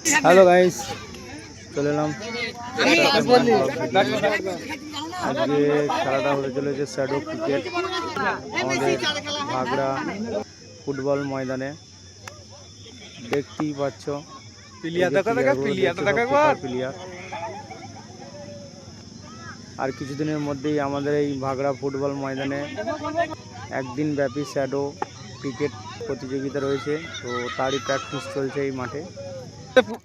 Hello guys, চলে এলাম। আজকে খেলাটা হতে চলেছে শ্যাডো ক্রিকেট আমাদের ভাগড়া ফুটবল ময়দানে। দেখতেই পাচ্ছ প্লেয়ার। আর কিছুদিনের মধ্যেই আমাদের এই ভাগড়া ফুটবল ময়দানে একদিন ব্যাপী শ্যাডো ক্রিকেট প্রতিযোগিতা রয়েছে, তো তারই প্র্যাকটিস চলছে এই মাঠে।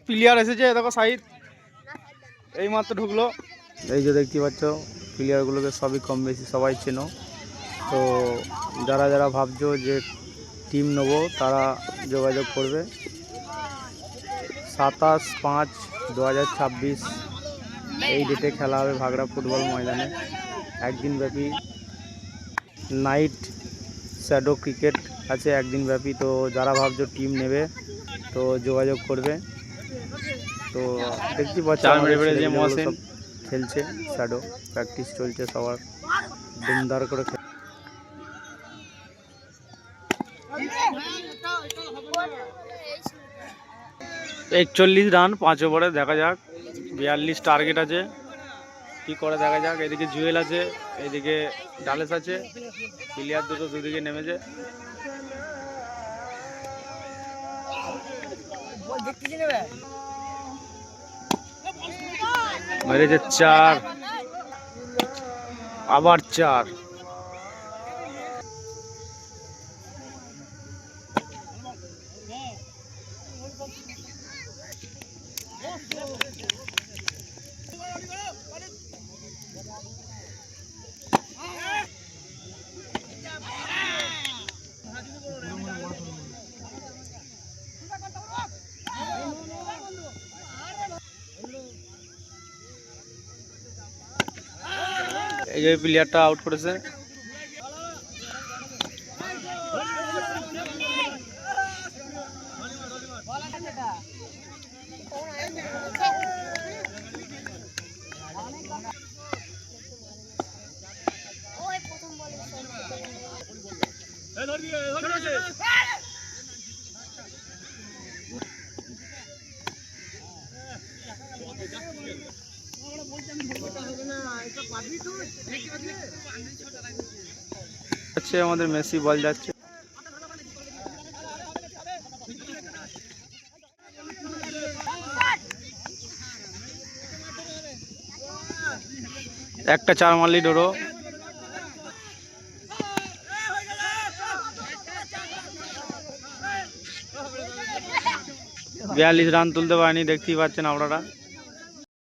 প্লেয়ার এসেছে, দেখো সাইড এই মাত্র ঢুকলো। এই যে দেখতে পাচ্ছ প্লেয়ারগুলোকে সবই কম বেশি সবাই চেনো। তো যারা যারা ভাবছো যে টিম নেবো তারা যোগাযোগ করবে। 27/5/2026 এই ডেটে খেলা হবে ভাগড়া ফুটবল ময়দানে। একদিন ব্যাপী নাইট শ্যাডো ক্রিকেট আছে একদিন ব্যাপী। তো যারা ভাবছো টিম নেবে তো যোগাযোগ করবে। তো দেখতে পাচ্ছি সব খেলছে, শ্যাডো প্র্যাকটিস চলছে, সবার দুমদার করে। 41 রান 5 ওভারে। দেখা যাক, 42 টার্গেট আছে, কি করে দেখা যাক। এদিকে জুয়েল আছে, এদিকে ডালেস আছে, প্লেয়ার দুটো দুদিকে নেমেছে। মেরেছে 4, আবার 4। এই যে প্লেয়ারটা আউট করেছে। আমাদের মেসি বল যাচ্ছে। একটা 4 মারলি ডোরো। 42 রান তুলতে পারেনি, দেখতেই পাচ্ছেন আপনারা।